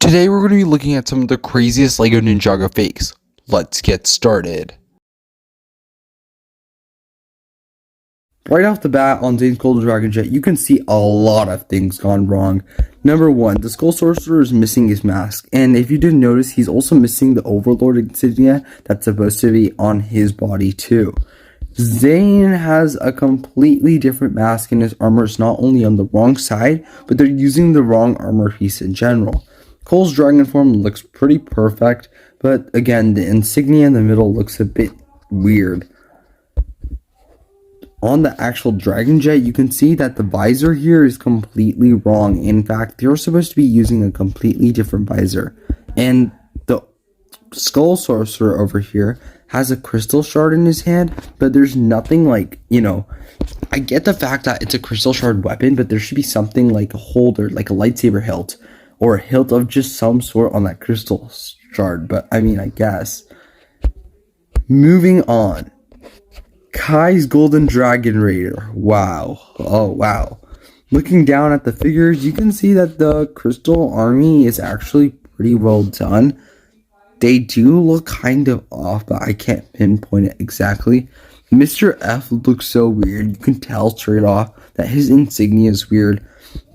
Today we're going to be looking at some of the craziest LEGO Ninjago fakes. Let's get started. Right off the bat on Zane's Golden Dragon Jet, you can see a lot of things gone wrong. Number one, the Skull Sorcerer is missing his mask, and if you didn't notice, he's also missing the Overlord insignia that's supposed to be on his body too. Zane has a completely different mask, and his armor is not only on the wrong side, but they're using the wrong armor piece in general. Cole's dragon form looks pretty perfect, but again, the insignia in the middle looks a bit weird. On the actual Dragon Jet, you can see that the visor here is completely wrong. In fact, they're supposed to be using a completely different visor. And the Skull Sorcerer over here has a crystal shard in his hand, but there's nothing like, I get the fact that it's a crystal shard weapon, but there should be something like a holder, like a lightsaber hilt, or a hilt of just some sort on that crystal shard. But I mean, I guess. Moving on. Kai's Golden Dragon Raider. Wow. Oh, wow. Looking down at the figures, you can see that the Crystal Army is actually pretty well done. They do look kind of off, but I can't pinpoint it exactly. Mr. F looks so weird. You can tell straight off that his insignia is weird.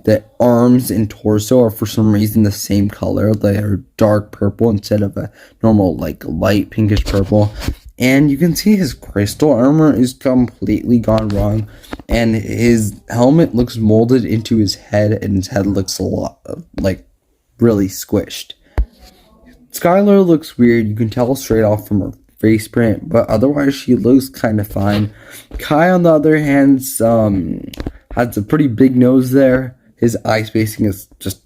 The arms and torso are for some reason the same color. They are dark purple instead of a normal light pinkish purple. And you can see his crystal armor is completely gone wrong. And his helmet looks molded into his head, and his head looks a lot really squished. Skylar looks weird. You can tell straight off from her face print, but otherwise she looks kind of fine. Kai, on the other hand, has a pretty big nose there. His eye spacing is just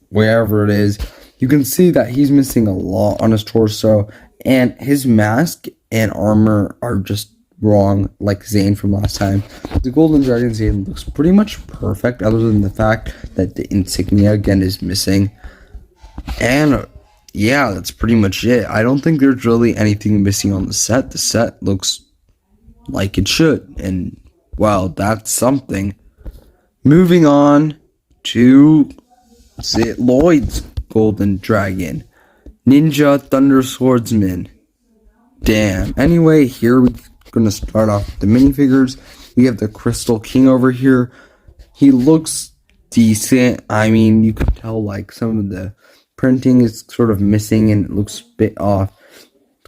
wherever it is. You can see that he's missing a lot on his torso, and his mask and armor are just wrong, like Zane from last time. The Golden Dragon Zane looks pretty much perfect, other than the fact that the insignia again is missing. And yeah, that's pretty much it. I don't think there's really anything missing on the set. The set looks like it should, and wow, that's something. Moving on to Lloyd's Golden Dragon. Ninja Thunder Swordsman. Damn. Anyway, here we're going to start off with the minifigures. We have the Crystal King over here. He looks decent. I mean, you can tell some of the printing is sort of missing and it looks a bit off.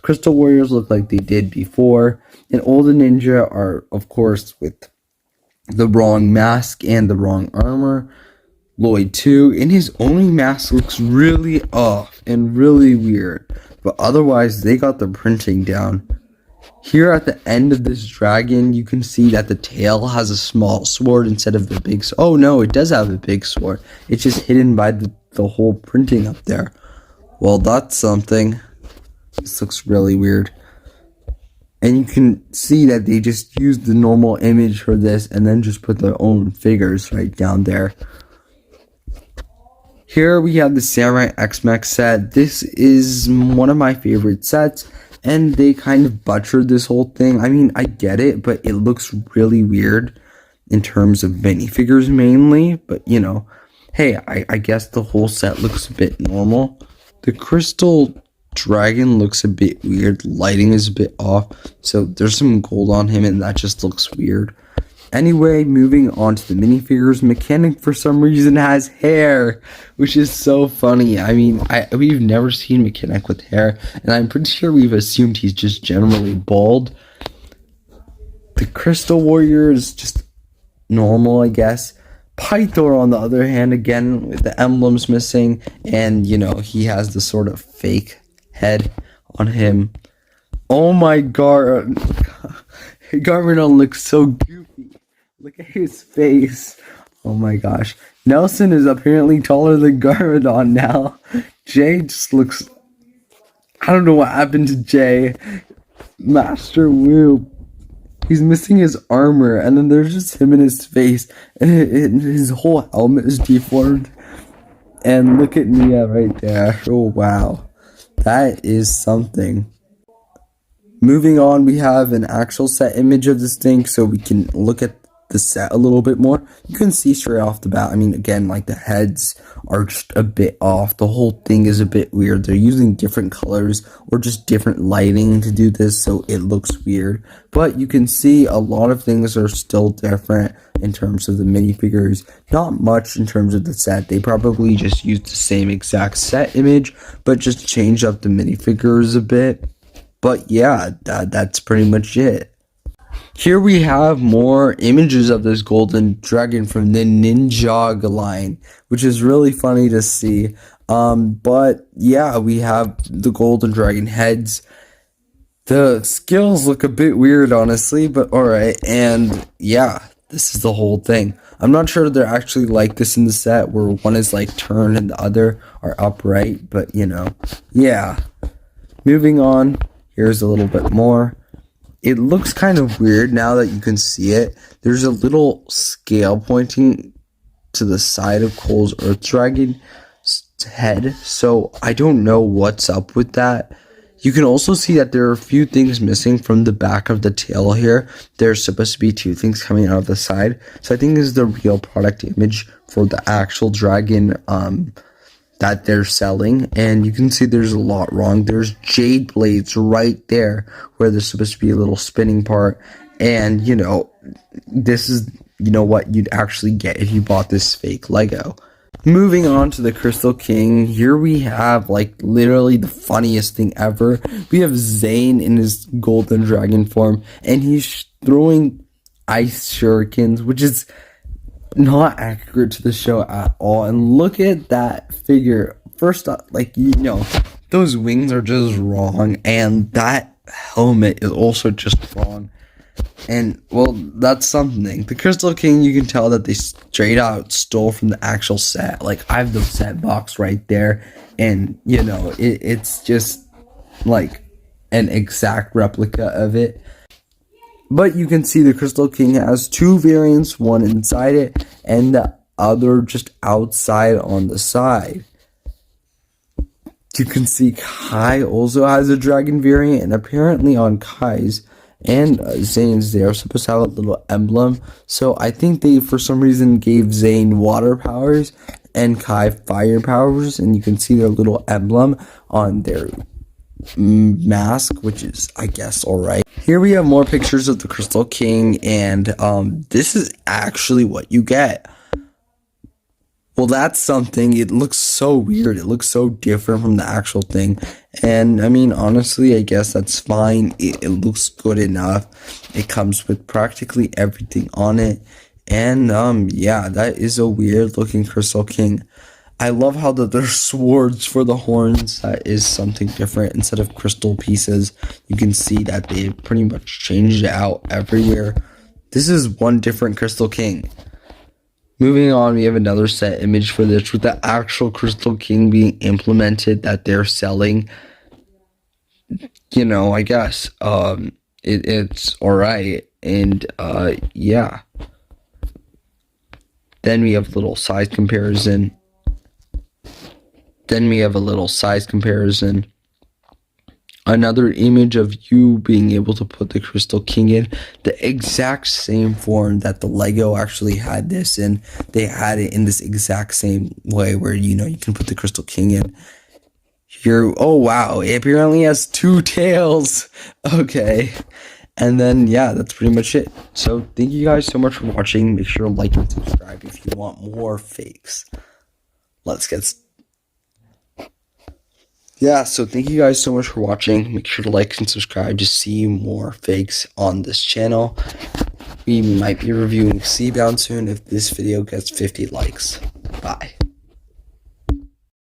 Crystal Warriors look like they did before. And all the ninja are, of course, with the wrong mask and the wrong armor. Lloyd too, and his only mask looks really off and really weird, but otherwise they got the printing down. Here at the end of this dragon, you can see that the tail has a small sword instead of the big sword. Oh no, it does have a big sword. It's just hidden by the whole printing up there. Well, that's something. This looks really weird. And you can see that they just used the normal image for this and then just put their own figures right down there. Here we have the Samurai X-Mech set. This is one of my favorite sets, and they kind of butchered this whole thing. I mean, I get it, but it looks really weird in terms of minifigures mainly. But, hey, I guess the whole set looks a bit normal. The Crystal Dragon looks a bit weird. Lighting is a bit off, so there's some gold on him, and that just looks weird. Anyway, moving on to the minifigures, Mechanic for some reason has hair, which is so funny. I mean, we've never seen Mechanic with hair, and I'm pretty sure we've assumed he's just generally bald. The Crystal Warrior is just normal, I guess. Pythor, on the other hand, again, with the emblems missing, and, he has the sort of fake head on him. Oh my god, Garmadon looks so goofy. Look at his face. Oh my gosh. Nelson is apparently taller than Garmadon now. Jay just looks... I don't know what happened to Jay. Master Wu. He's missing his armor, and then there's just him in his face, and his whole helmet is deformed. And look at Nia right there. Oh wow. That is something. Moving on, we have an actual set image of this thing, so we can look at the set a little bit more, you can see straight off the bat. I mean, again, like the heads are just a bit off. The whole thing is a bit weird. They're using different colors or just different lighting to do this, so it looks weird. But you can see a lot of things are still different in terms of the minifigures. Not much in terms of the set. They probably just used the same exact set image, but just changed up the minifigures a bit. But yeah, that's pretty much it. Here we have more images of this golden dragon from the Ninjago line, which is really funny to see. But yeah, we have the golden dragon heads. The skills look a bit weird, honestly, but alright. And yeah, this is the whole thing. I'm not sure they're actually like this in the set, where one is like turned and the other are upright, but you know, yeah. Moving on, here's a little bit more. It looks kind of weird now that you can see it. There's a little scale pointing to the side of Cole's Earth Dragon head, so I don't know what's up with that. You can also see that there are a few things missing from the back of the tail here. There's supposed to be two things coming out of the side, so I think this is the real product image for the actual dragon that they're selling, and you can see there's a lot wrong. There's jade blades right there where there's supposed to be a little spinning part, and you know, this is, you know, what you'd actually get if you bought this fake Lego. Moving on to the Crystal King, here we have like literally the funniest thing ever. We have Zane in his golden dragon form, and he's throwing ice shurikens, which is not accurate to the show at all. And look at that figure. First off, like, you know, those wings are just wrong, and that helmet is also just wrong. And well, that's something. The Crystal King, you can tell that they straight out stole from the actual set. Like, I have the set box right there, and you know, it's just like an exact replica of it. But you can see the Crystal King has two variants, one inside it and the other just outside on the side. You can see Kai also has a dragon variant, and apparently on Kai's and Zane's, they are supposed to have a little emblem. So I think they, for some reason, gave Zane water powers and Kai fire powers, and you can see their little emblem on their mask, which is, I guess, alright. Here we have more pictures of the Crystal King, and this is actually what you get. Well, that's something. It looks so weird. It looks so different from the actual thing. And I mean, honestly, I guess that's fine. It looks good enough. It comes with practically everything on it. And yeah, that is a weird looking Crystal King. I love how there's swords for the horns. That is something different. Instead of crystal pieces, you can see that they pretty much changed it out everywhere. This is one different Crystal King. Moving on, we have another set image for this with the actual Crystal King being implemented that they're selling. You know, I guess it's alright. And yeah. Then we have a little size comparison. Another image of you being able to put the Crystal King in the exact same form that the Lego actually had this in. They had it in this exact same way where, you know, you can put the Crystal King in. Here, oh wow, it apparently has two tails. Okay. And then, yeah, that's pretty much it. So, thank you guys so much for watching. Make sure to like and subscribe if you want more fakes. Let's get started. Yeah, so thank you guys so much for watching. Make sure to like and subscribe to see more fakes on this channel. We might be reviewing Seabound soon if this video gets 50 likes. Bye.